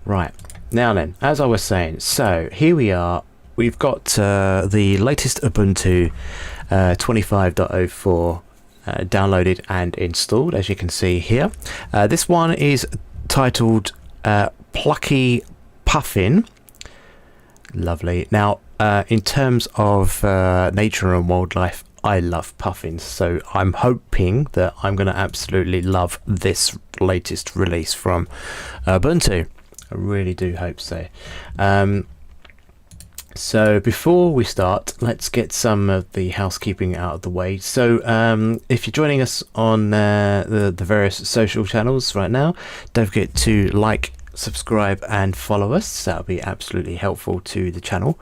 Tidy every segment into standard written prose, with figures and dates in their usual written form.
Right, now then, as I was saying, so here we are. We've got the latest Ubuntu 25.04 downloaded and installed, as you can see here. This one is titled Plucky Puffin. Lovely. Now, in terms of nature and wildlife, I love puffins, so I'm hoping that I'm going to absolutely love this latest release from Ubuntu. I really do hope so. So before we start, let's get some of the housekeeping out of the way. So if you're joining us on the various social channels right now, don't forget to like, subscribe and follow us. That'll be absolutely helpful to the channel.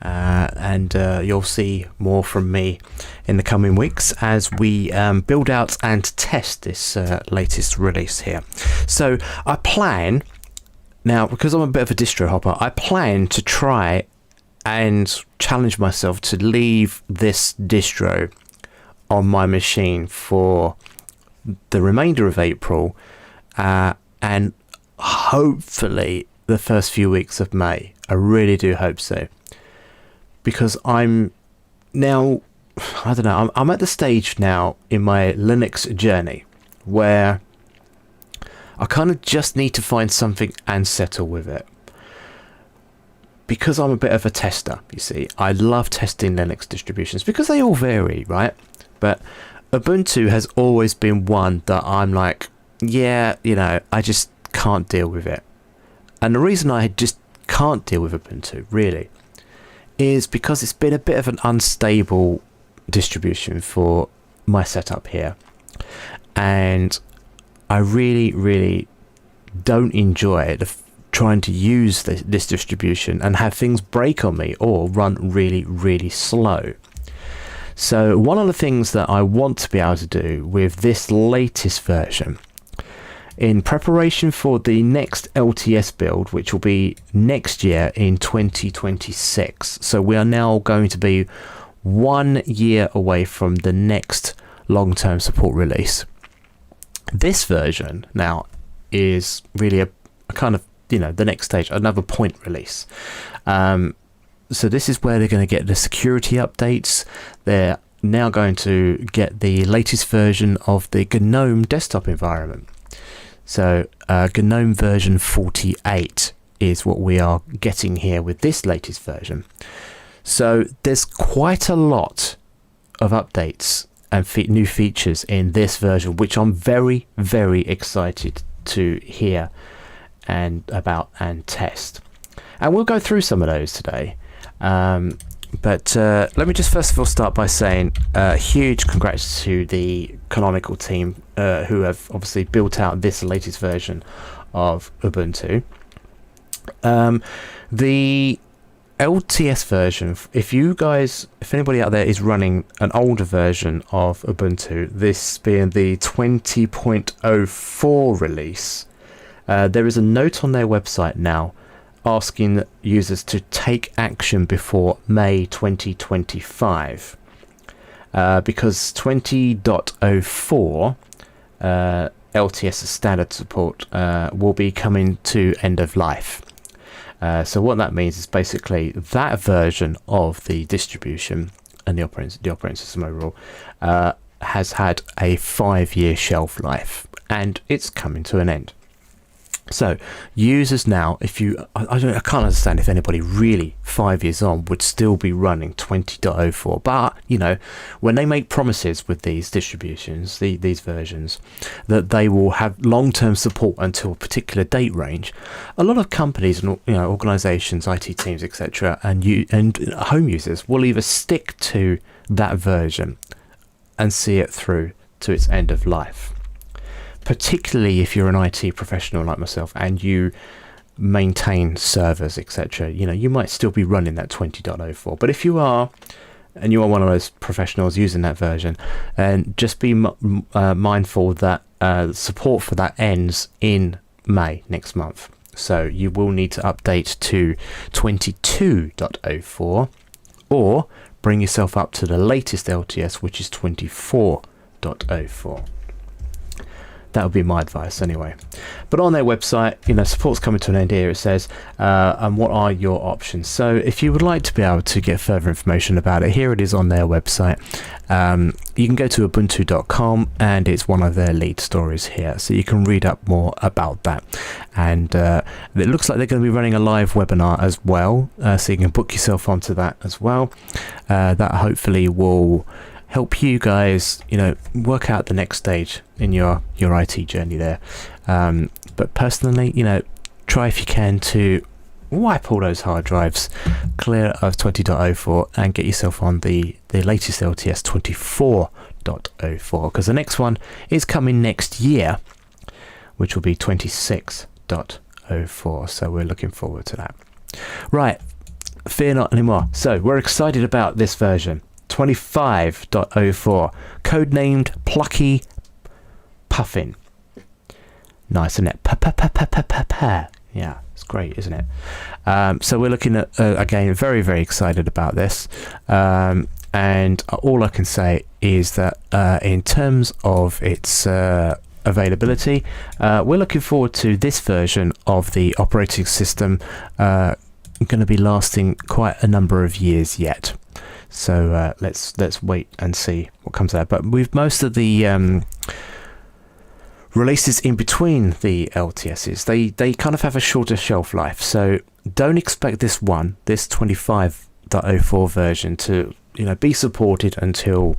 And you'll see more from me in the coming weeks as we build out and test this latest release here. So I plan, now because I'm a bit of a distro hopper, I plan to try and challenge myself to leave this distro on my machine for the remainder of April and hopefully the first few weeks of May. I really do hope so, because I'm now, I don't know, I'm at the stage now in my Linux journey where I kind of just need to find something and settle with it. Because I'm a bit of a tester, you see, I love testing Linux distributions because they all vary, right? But Ubuntu has always been one that I'm like, yeah, you know, I just can't deal with it. And the reason I just can't deal with Ubuntu, really, is because it's been a bit of an unstable distribution for my setup here. And I really don't enjoy trying to use this distribution and have things break on me or run really slow. So one of the things that I want to be able to do with this latest version, in preparation for the next LTS build, which will be next year in 2026, so we are now going to be 1 year away from the next long-term support release. This version now is really a kind of, you know, the next stage, another point release. So this is where they're going to get the security updates. They're now going to get the latest version of the GNOME desktop environment. So GNOME version 48 is what we are getting here with this latest version. So there's quite a lot of updates and new features in this version, which I'm very excited to hear and about and test. And we'll go through some of those today. But let me just first of all start by saying huge congrats to the Canonical team who have obviously built out this latest version of Ubuntu. The LTS version, if anybody out there is running an older version of Ubuntu, this being the 20.04 release, there is a note on their website now asking users to take action before May 2025, because 20.04 LTS standard support will be coming to end of life. So what that means is basically that version of the distribution and the operating system overall has had a 5-year shelf life, and it's coming to an end. So users now, I can't understand if anybody really 5 years on would still be running 20.04. But you know, when they make promises with these distributions, these versions, that they will have long-term support until a particular date range, a lot of companies and organizations, IT teams, etc., and home users will either stick to that version and see it through to its end of life. Particularly if you're an IT professional like myself and you maintain servers, etc., you might still be running that 20.04. But if you are, and you are one of those professionals using that version, and just be mindful that support for that ends in May next month. So you will need to update to 22.04 or bring yourself up to the latest LTS, which is 24.04. That would be my advice anyway. But on their website, support's coming to an end here. It says, and what are your options? So if you would like to be able to get further information about it, here it is on their website. You can go to ubuntu.com, and it's one of their lead stories here, so you can read up more about that. And it looks like they're going to be running a live webinar as well, so you can book yourself onto that as well. That hopefully will help you guys, work out the next stage in your IT journey there. But personally, try if you can to wipe all those hard drives clear of 20.04 and get yourself on the latest LTS 24.04, because the next one is coming next year, which will be 26.04. So we're looking forward to that. Right, fear not anymore. So we're excited about this version. 25.04, codenamed Plucky Puffin. Nice, isn't it? Yeah, it's great, isn't it? So we're looking at, again, very, very excited about this. And all I can say is that in terms of its availability, we're looking forward to this version of the operating system going to be lasting quite a number of years yet. So let's wait and see what comes out. But with most of the releases in between the LTSs, they kind of have a shorter shelf life. So don't expect this 25.04 version to be supported until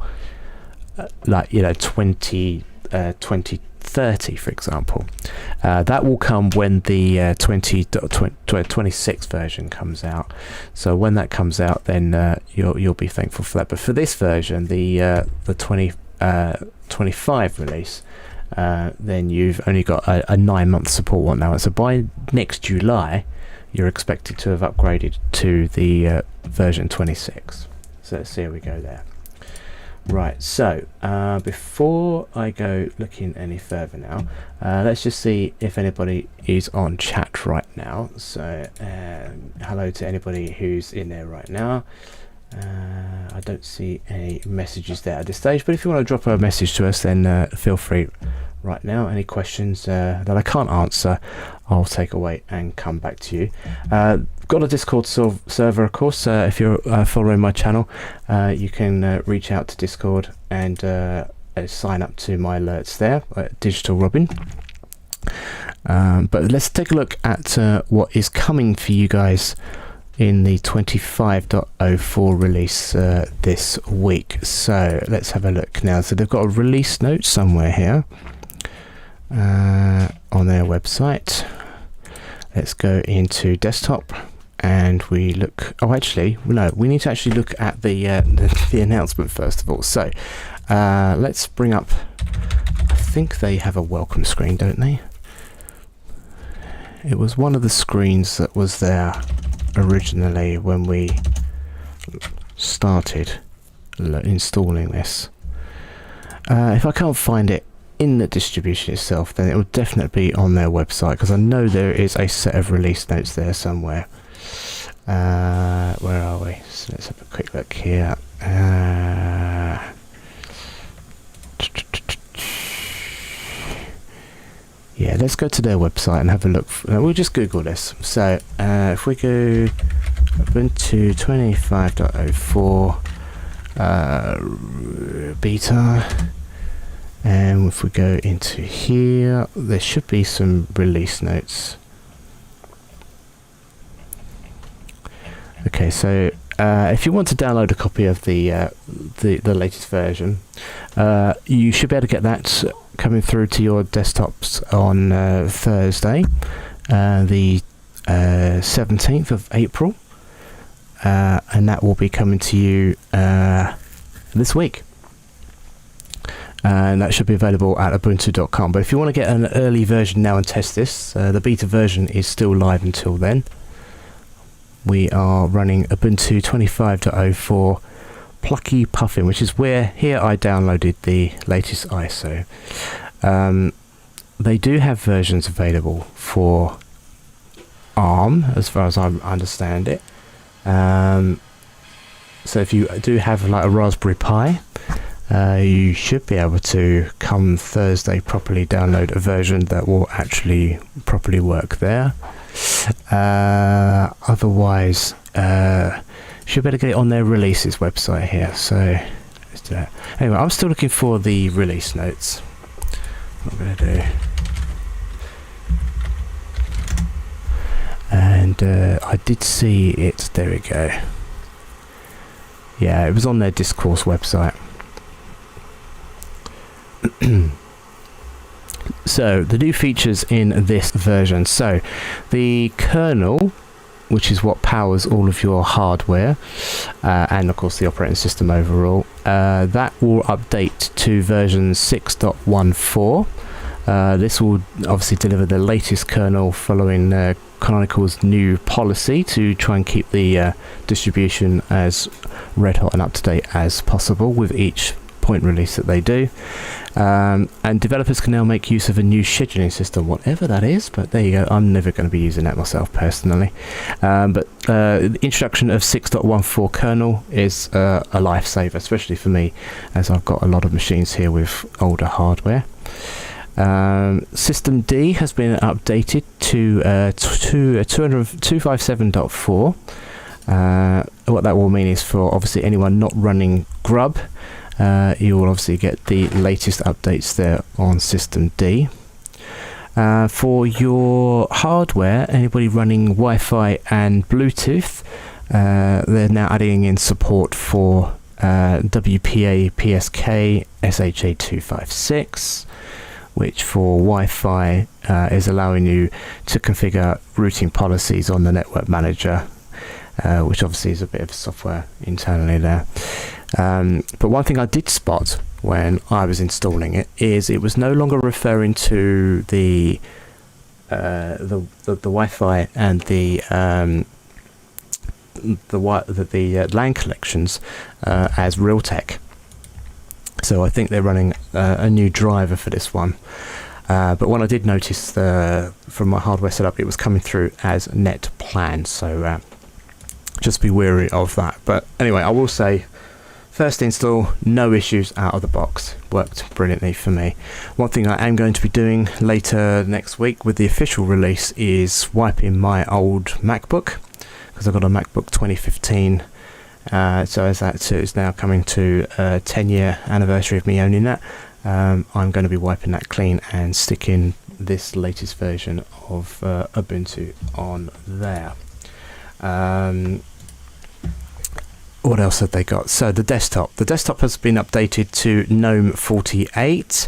2030, for example. That will come when the 20.26 version comes out. So when that comes out, then you'll be thankful for that. But for this version, the 25 release, then you've only got a 9-month support one now. So by next July, you're expected to have upgraded to the version 26. So let's see how we go there. Right, so before I go looking any further now, let's just see if anybody is on chat right now. So hello to anybody who's in there right now. I don't see any messages there at this stage, but if you want to drop a message to us, then feel free right now. Any questions that I can't answer, I'll take away and come back to you. Got a Discord server, of course. If you're following my channel, you can reach out to Discord and sign up to my alerts there at Digital Robin. But let's take a look at what is coming for you guys in the 25.04 release this week. So let's have a look now. So they've got a release note somewhere here on their website. Let's go into desktop and we look. Oh, actually, no, we need to actually look at the announcement first of all. So let's bring up. I think they have a welcome screen, don't they? It was one of the screens that was there originally when we started installing this. If I can't find it in the distribution itself, then it will definitely be on their website, because I know there is a set of release notes there somewhere. Where are we? So let's have a quick look here. Yeah, let's go to their website and have a look. We'll just Google this. So if we go Ubuntu 25.04 beta, and if we go into here, there should be some release notes. Okay, so if you want to download a copy of the latest version, you should be able to get that coming through to your desktops on Thursday, the 17th of April, and that will be coming to you this week. And that should be available at ubuntu.com. But if you want to get an early version now and test this, the beta version is still live until then. We are running Ubuntu 25.04 Plucky Puffin, which is where here I downloaded the latest ISO. They do have versions available for ARM, as far as I understand it. So if you do have like a Raspberry Pi, you should be able to, come Thursday, properly download a version that will actually properly work there. Otherwise, should better get it on their releases website here. So let's do that. Anyway, I'm still looking for the release notes. What I'm going to do. And I did see it. There we go. Yeah, it was on their Discourse website. So the new features in this version. So the kernel, which is what powers all of your hardware, and of course the operating system overall, that will update to version 6.14. This will obviously deliver the latest kernel following Canonical's new policy to try and keep the distribution as red hot and up to date as possible with each point release that they do. And developers can now make use of a new scheduling system, whatever that is, but there you go. I'm never going to be using that myself personally. But the introduction of 6.14 kernel is a lifesaver, especially for me, as I've got a lot of machines here with older hardware. System D has been updated to 257.4. What that will mean is, for obviously anyone not running Grub, you will obviously get the latest updates there on System D. For your hardware, anybody running Wi-Fi and Bluetooth, they're now adding in support for WPA PSK SHA-256, which for Wi-Fi is allowing you to configure routing policies on the network manager, which obviously is a bit of software internally there. But one thing I did spot when I was installing it is it was no longer referring to the Wi-Fi and the LAN collections as Realtek. So I think they're running a new driver for this one. But when I did notice from my hardware setup, it was coming through as net plan. So just be wary of that. But anyway, I will say, first install, no issues out of the box. Worked brilliantly for me. One thing I am going to be doing later next week with the official release is wiping my old MacBook, because I've got a MacBook 2015. So as that is now coming to a 10-year anniversary of me owning that, I'm going to be wiping that clean and sticking this latest version of Ubuntu on there. What else have they got? So the desktop has been updated to GNOME 48.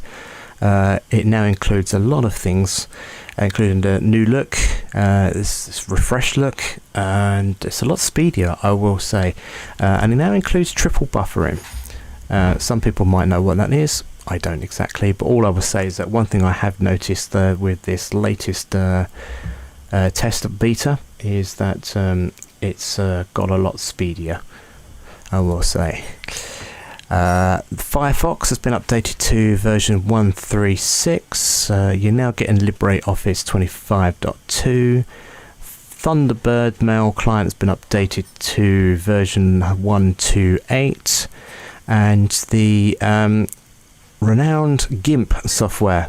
It now includes a lot of things, including the new look, this refreshed look, and it's a lot speedier, I will say. And it now includes triple buffering. Some people might know what that is. I don't exactly, but all I will say is that one thing I have noticed with this latest test beta is that it's got a lot speedier, I will say. Firefox has been updated to version 1.36. You're now getting LibreOffice 25.2. Thunderbird mail client has been updated to version 1.28, and the renowned GIMP software,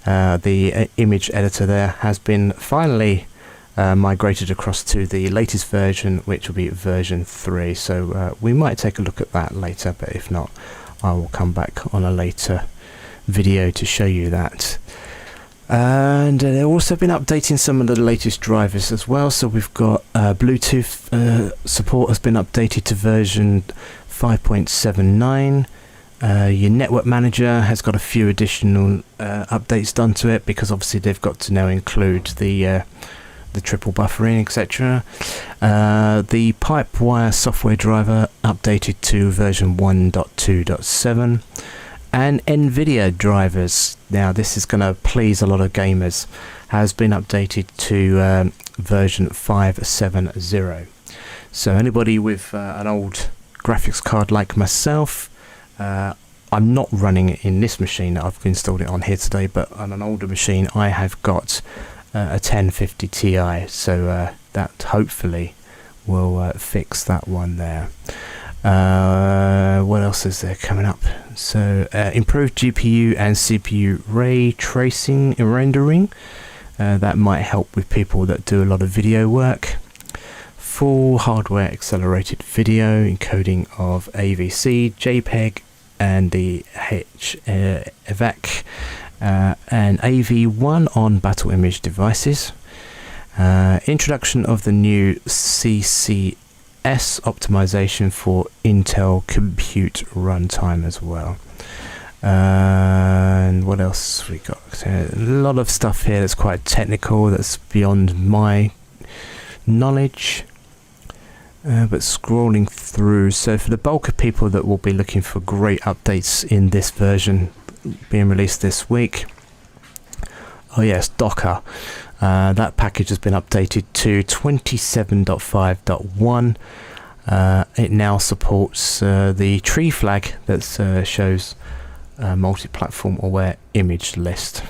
the image editor there, has been finally migrated across to the latest version, which will be version 3. So we might take a look at that later, but if not, I will come back on a later video to show you that. And they've also been updating some of the latest drivers as well. So we've got Bluetooth support has been updated to version 5.79. Your network manager has got a few additional updates done to it, because obviously they've got to now include the triple buffering, etc. The Pipewire software driver updated to version 1.2.7, and NVidia drivers, now this is going to please a lot of gamers, has been updated to version 5.7.0. So anybody with an old graphics card like myself, I'm not running it in this machine that I've installed it on here today, but on an older machine I have got a 1050 Ti, so that hopefully will fix that one there. What else is there coming up? So improved GPU and CPU ray tracing and rendering. That might help with people that do a lot of video work. Full hardware accelerated video encoding of AVC, JPEG, and the HEVAC and AV1 on battle image devices. Introduction of the new CCS optimization for Intel compute runtime as well. And what else we got? A lot of stuff here that's quite technical, that's beyond my knowledge. But scrolling through, so for the bulk of people that will be looking for great updates in this version being released this week, oh yes, Docker, that package has been updated to 27.5.1. It now supports the tree flag that shows multi-platform aware image list.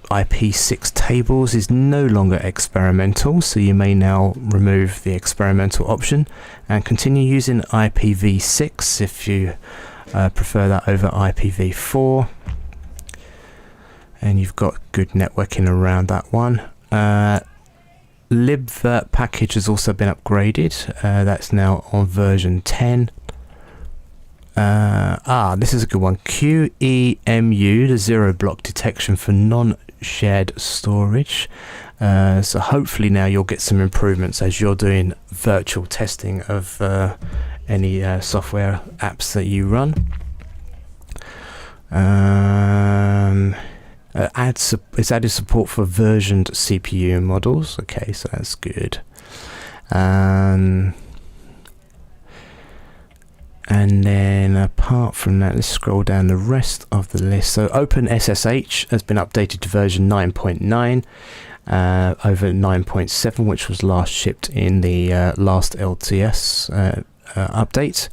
IP6 tables is no longer experimental, so you may now remove the experimental option and continue using IPv6 if you prefer that over IPv4, and you've got good networking around that one. libvirt package has also been upgraded. That's now on version 10. This is a good one. QEMU, the zero block detection for non-shared storage. So hopefully now you'll get some improvements as you're doing virtual testing of any software apps that you run. It's added support for versioned CPU models. Okay, so that's good. And then apart from that, let's scroll down the rest of the list. So OpenSSH has been updated to version 9.9 over 9.7, which was last shipped in the last LTS update,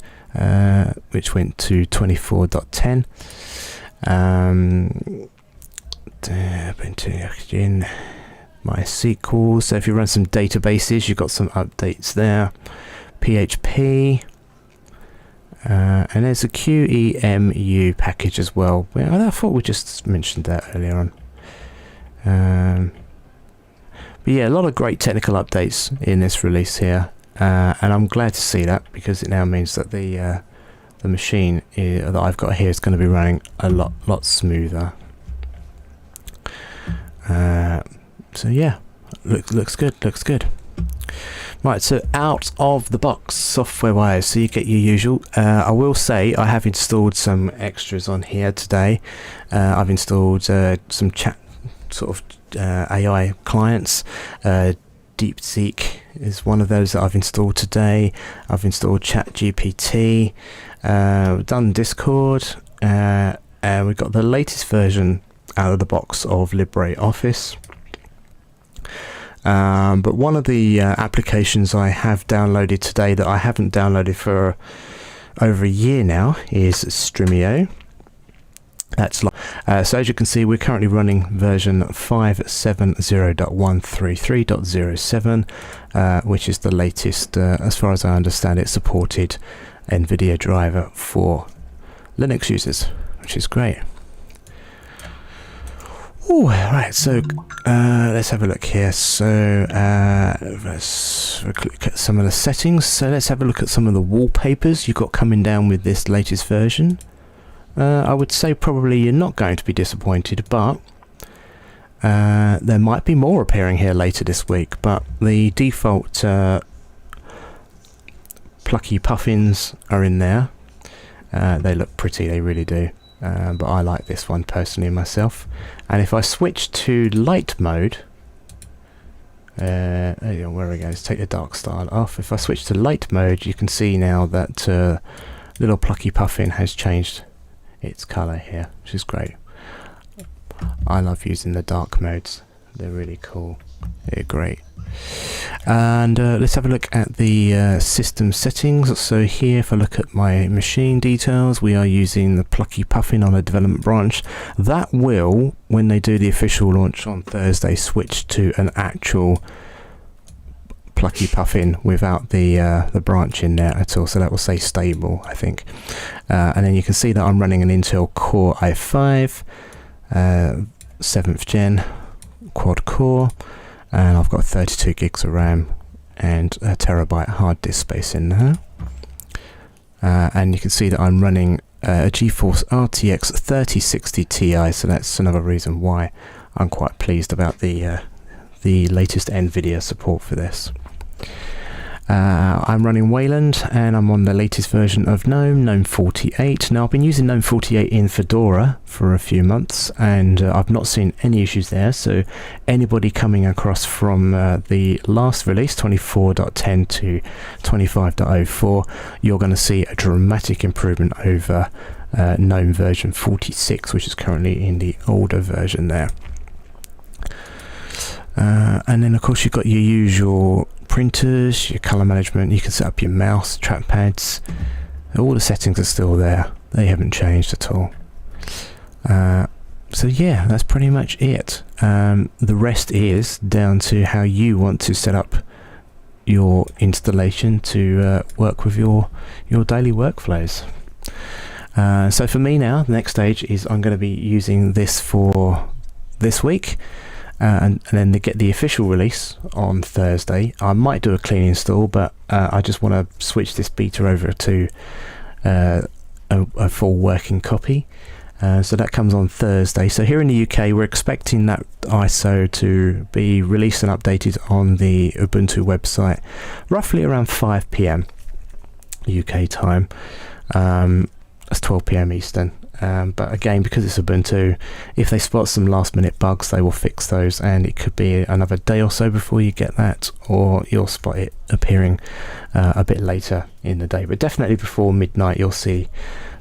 which went to 24.10. In MySQL. So if you run some databases, you've got some updates there. PHP. And there's a QEMU package as well. I thought we just mentioned that earlier on. But yeah, a lot of great technical updates in this release here, and I'm glad to see that, because it now means that the machine that I've got here is going to be running a lot smoother. So yeah, looks good. Right, so out of the box, software-wise, so you get your usual. I will say I have installed some extras on here today. I've installed some chat sort of AI clients. DeepSeek is one of those that I've installed today. I've installed ChatGPT. We've done Discord. And we've got the latest version out of the box of LibreOffice. But one of the applications I have downloaded today that I haven't downloaded for over a year now is Streamio. That's so as you can see, we're currently running version 570.133.07, which is the latest, as far as I understand it, supported NVidia driver for Linux users, which is great. Oh, right, so let's have a look here. So let's look at some of the settings. So let's have a look at some of the wallpapers you've got coming down with this latest version. I would say probably you're not going to be disappointed, but there might be more appearing here later this week. But the default Plucky Puffins are in there. They look pretty, they really do. But I like this one personally myself. And if I switch to light mode, where we go, let's take the dark style off. If I switch to light mode, you can see now that little Plucky Puffin has changed its colour here, which is great. I love using the dark modes, they're really cool, they're great. And let's have a look at the system settings. So here, if I look at my machine details, we are using the Plucky Puffin on a development branch. That will, when they do the official launch on Thursday, switch to an actual Plucky Puffin without the branch in there at all, so that will say stable, I think. And then you can see that I'm running an Intel Core i5 7th gen quad core, and I've got 32 gigs of RAM and a terabyte hard disk space in there. And you can see that I'm running a GeForce RTX 3060 Ti, so that's another reason why I'm quite pleased about the latest NVidia support for this. I'm running Wayland, and I'm on the latest version of GNOME 48. Now, I've been using GNOME 48 in Fedora for a few months, and I've not seen any issues there. So anybody coming across from the last release, 24.10 to 25.04, you're going to see a dramatic improvement over GNOME version 46, which is currently in the older version there. And then of course you've got your usual printers, your color management. You can set up your mouse, trackpads. All the settings are still there, they haven't changed at all. So yeah, that's pretty much it. The rest is down to how you want to set up your installation to work with your daily workflows. So for me now, the next stage is I'm going to be using this for this week. And then to get the official release on Thursday. I might do a clean install, but I just want to switch this beta over to a full working copy. So that comes on Thursday. So here in the UK, we're expecting that ISO to be released and updated on the Ubuntu website roughly around 5 PM UK time. That's 12 PM Eastern. But again, because it's Ubuntu, if they spot some last minute bugs, they will fix those, and it could be another day or so before you get that, or you'll spot it appearing a bit later in the day. But definitely before midnight you'll see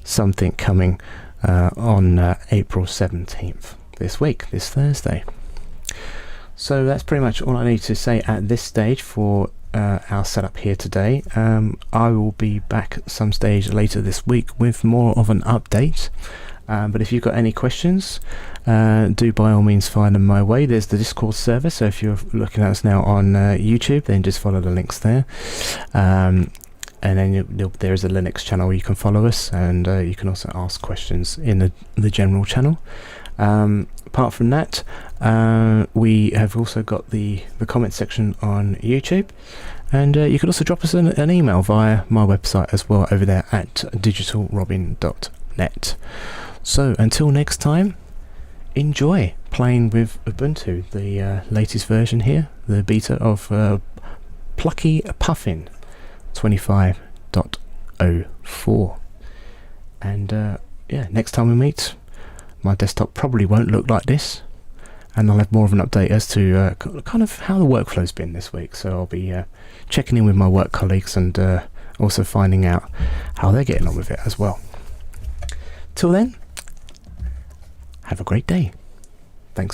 something coming on April 17th this week, this Thursday. So that's pretty much all I need to say at this stage for our setup here today. I will be back at some stage later this week with more of an update, but if you've got any questions, do by all means find them my way. There's the Discord server, so if you're looking at us now on YouTube, then just follow the links there, and then there is a Linux channel where you can follow us, and you can also ask questions in the general channel. Apart from that, we have also got the comment section on YouTube, and you can also drop us an email via my website as well over there at digitalrobin.net. So until next time, enjoy playing with Ubuntu, the latest version here, the beta of Plucky Puffin 25.04. And yeah, next time we meet, my desktop probably won't look like this, and I'll have more of an update as to kind of how the workflow's been this week. So I'll be checking in with my work colleagues, and also finding out how they're getting on with it as well. Till then, have a great day. Thanks for